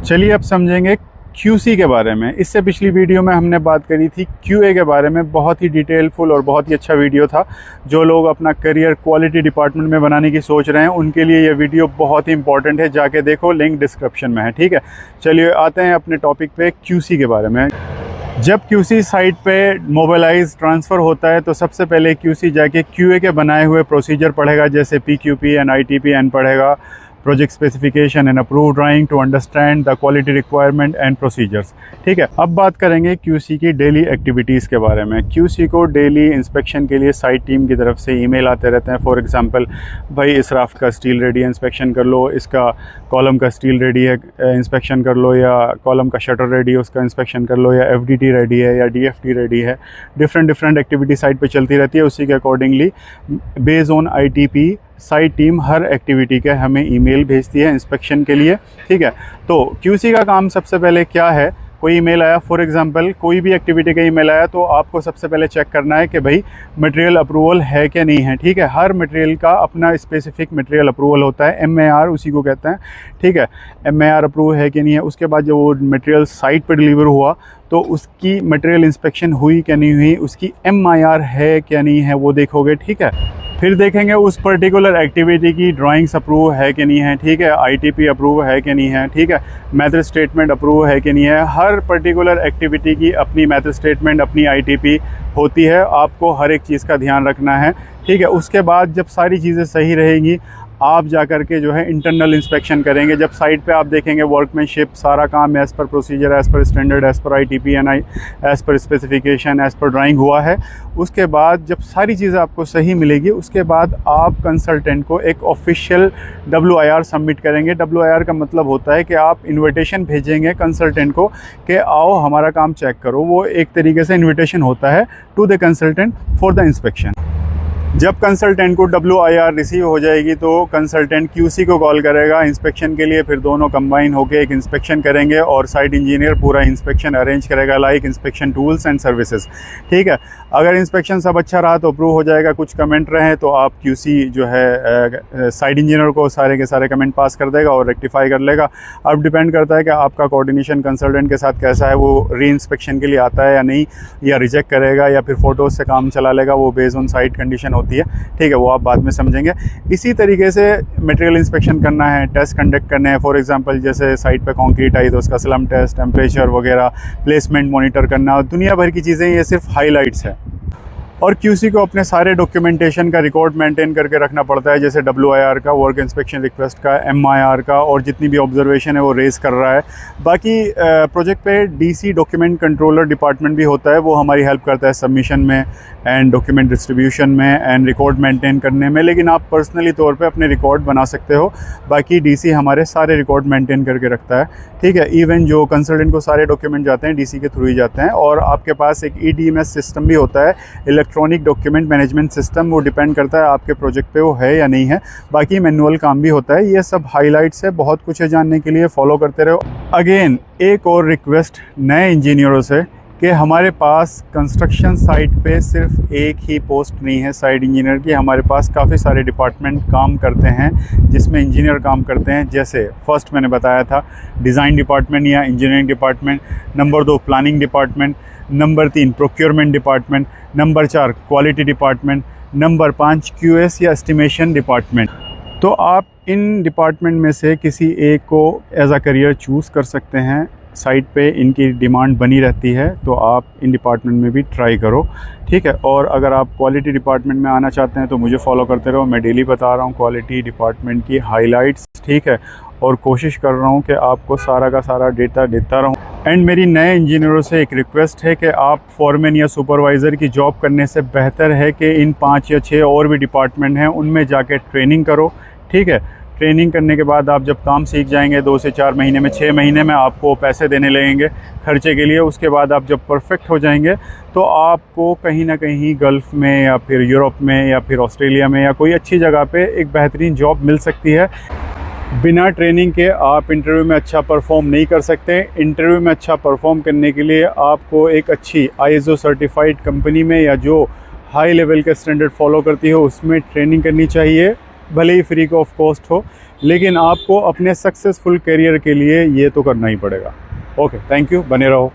चलिए अब समझेंगे QC के बारे में। इससे पिछली वीडियो में हमने बात करी थी QA के बारे में। बहुत ही डिटेलफुल और बहुत ही अच्छा वीडियो था। जो लोग अपना करियर क्वालिटी डिपार्टमेंट में बनाने की सोच रहे हैं उनके लिए ये वीडियो बहुत ही इंपॉर्टेंट है, जाके देखो, लिंक डिस्क्रिप्शन में है। ठीक है, चलिए आते हैं अपने टॉपिक पे, QC के बारे में। जब QC साइट पे मोबाइलाइज ट्रांसफ़र होता है तो सबसे पहले QC जाके QA के बनाए हुए प्रोसीजर पढ़ेगा, जैसे PQP एंड ITP पढ़ेगा, project specification and approve drawing to understand the quality requirement and procedures. ठीक है, अब बात करेंगे QC की डेली एक्टिविटीज़ के बारे में। QC को डेली इंस्पेक्शन के लिए साइट टीम की तरफ से ईमेल आते रहते हैं। फॉर एग्जांपल, भाई इस राफ्ट का स्टील रेडी है, इंस्पेक्शन कर लो, इसका कॉलम का स्टील रेडी है, इंस्पेक्शन कर लो, या कॉलम का शटर रेडी है, उसका इंस्पेक्शन कर लो, या FDT रेडी है, या DFT रेडी है। डिफरेंट एक्टिविटी साइट पे चलती रहती है। उसी के accordingly based on ITP site team her activity के हमें ईमेल भेजती है इंस्पेक्शन के लिए। ठीक है, तो QC का काम सबसे पहले क्या है, कोई ईमेल आया, फॉर एग्जांपल कोई भी एक्टिविटी का ईमेल आया तो आपको सबसे पहले चेक करना है कि भाई मटेरियल अप्रूवल है कि नहीं है। ठीक है, हर मटेरियल का अपना स्पेसिफिक मटेरियल अप्रूवल होता है, MAR उसी को कहते हैं। ठीक है, MAR अप्रूव है कि नहीं है। उसके बाद जब वो मटेरियल साइट पर डिलीवर हुआ तो उसकी मटेरियल इंस्पेक्शन हुई क्या नहीं हुई, उसकी MIR है क्या नहीं है, वो देखोगे। ठीक है, फिर देखेंगे उस पर्टिकुलर एक्टिविटी की ड्राइंग्स अप्रूव है कि नहीं है। ठीक है, ITP अप्रूव है कि नहीं है। ठीक है, मेथड स्टेटमेंट अप्रूव है कि नहीं है। हर पर्टिकुलर एक्टिविटी की अपनी मेथड स्टेटमेंट, अपनी ITP होती है। आपको हर एक चीज़ का ध्यान रखना है। ठीक है, उसके बाद जब सारी चीज़ें सही रहेंगी आप जा कर के जो है इंटरनल इंस्पेक्शन करेंगे। जब साइट पे आप देखेंगे वर्कमैनशिप, सारा काम as per procedure, as per standard, as per ITP and as per specification, as per drawing हुआ है। उसके बाद जब सारी चीज़ें आपको सही मिलेगी उसके बाद आप कंसल्टेंट को एक ऑफिशियल WIR सबमिट करेंगे। WIR का मतलब होता है कि आप इन्विटेशन भेजेंगे कंसल्टेंट को कि आओ हमारा काम चेक करो। वो एक तरीके से इन्विटेशन होता है to the consultant for the inspection. जब कंसल्टेंट को WIR रिसीव हो जाएगी तो कंसल्टेंट QC को कॉल करेगा इंस्पेक्शन के लिए। फिर दोनों कंबाइन होकर एक इंस्पेक्शन करेंगे और साइट इंजीनियर पूरा इंस्पेक्शन अरेंज करेगा, like inspection tools and services. ठीक है, अगर इंस्पेक्शन सब अच्छा रहा तो अप्रूव हो जाएगा। कुछ कमेंट रहे तो आप QC जो है साइट इंजीनियर को सारे के सारे कमेंट पास कर देगा और रेक्टिफाई कर लेगा। अब डिपेंड करता है कि आपका कोऑर्डिनेशन कंसल्टेंट के साथ कैसा है, वो री इंस्पेक्शन के लिए आता है या नहीं, या रिजेक्ट करेगा या फिर फ़ोटोज़ से काम चला लेगा। वो बेस्ड ऑन साइट कंडीशन होती है। ठीक है, वो आप बाद में समझेंगे। इसी तरीके से मटेरियल इंस्पेक्शन करना है, टेस्ट कंडक्ट करने हैं। फॉर एग्जांपल जैसे साइट पे कंक्रीट आई तो उसका स्लम टेस्ट, टेम्परेचर वगैरह, प्लेसमेंट मॉनिटर करना, दुनिया भर की चीज़ें, ये सिर्फ हाइलाइट्स है। और QC को अपने सारे डॉक्यूमेंटेशन का रिकॉर्ड मेंटेन करके रखना पड़ता है, जैसे WIR का, वर्क इंस्पेक्शन रिक्वेस्ट का, MIR का, और जितनी भी ऑब्जर्वेशन है वो रेज कर रहा है। बाकी प्रोजेक्ट पे DC डॉक्यूमेंट कंट्रोलर डिपार्टमेंट भी होता है, वो हमारी हेल्प करता है सबमिशन में एंड डॉक्यूमेंट डिस्ट्रीब्यूशन में एंड रिकॉर्ड मेंटेन करने में। लेकिन आप पर्सनली तौर पे अपने रिकॉर्ड बना सकते हो। बाकी DC हमारे सारे रिकॉर्ड मेंटेन करके रखता है। ठीक है, इवन जो कंसल्टेंट को सारे डॉक्यूमेंट जाते हैं DC के थ्रू ही जाते हैं। और आपके पास एक EDMS सिस्टम भी होता है, इलेक्ट्रॉनिक डॉक्यूमेंट मैनेजमेंट सिस्टम। वो डिपेंड करता है आपके प्रोजेक्ट पे वो है या नहीं है। बाकी मैनुअल काम भी होता है। ये सब हाइलाइट्स है, बहुत कुछ है जानने के लिए, फॉलो करते रहो। अगेन एक और रिक्वेस्ट नए इंजीनियरों से कि हमारे पास कंस्ट्रक्शन साइट पे सिर्फ एक ही पोस्ट नहीं है साइट इंजीनियर की। हमारे पास काफ़ी सारे डिपार्टमेंट काम करते हैं जिसमें इंजीनियर काम करते हैं। जैसे फर्स्ट मैंने बताया था डिज़ाइन डिपार्टमेंट या engineering department, number 2 planning department, number 3 procurement department, number 4 quality department, number 5 QS या एस्टिमेशन डिपार्टमेंट। तो आप इन डिपार्टमेंट में से किसी एक को एज अ करियर चूज़ कर सकते हैं। साइट पे इनकी डिमांड बनी रहती है तो आप इन डिपार्टमेंट में भी ट्राई करो। ठीक है, और अगर आप क्वालिटी डिपार्टमेंट में आना चाहते हैं तो मुझे फॉलो करते रहो। मैं डेली बता रहा हूँ क्वालिटी डिपार्टमेंट की हाइलाइट्स। ठीक है, और कोशिश कर रहा हूँ कि आपको सारा का सारा डेटा देता रहूँ। एंड मेरी नए इंजीनियरों से एक रिक्वेस्ट है कि आप फॉरमैन या सुपरवाइज़र की जॉब करने से बेहतर है कि इन 5 या 6 और भी डिपार्टमेंट हैं उनमें जाके ट्रेनिंग करो। ठीक है, ट्रेनिंग करने के बाद आप जब काम सीख जाएंगे 2 से 4 महीने में, 6 महीने में आपको पैसे देने लगेंगे खर्चे के लिए। उसके बाद आप जब परफेक्ट हो जाएंगे तो आपको कहीं ना कहीं गल्फ़ में या फिर यूरोप में या फिर ऑस्ट्रेलिया में या कोई अच्छी जगह पे एक बेहतरीन जॉब मिल सकती है। बिना ट्रेनिंग के आप इंटरव्यू में अच्छा परफॉर्म नहीं कर सकते। इंटरव्यू में अच्छा परफॉर्म करने के लिए आपको एक अच्छी ISO सर्टिफाइड कंपनी में या जो हाई लेवल के स्टैंडर्ड फॉलो करती हो उसमें ट्रेनिंग करनी चाहिए, भले ही फ्री ऑफ कॉस्ट हो। लेकिन आपको अपने सक्सेसफुल करियर के लिए ये तो करना ही पड़ेगा। ओके, थैंक यू, बने रहो।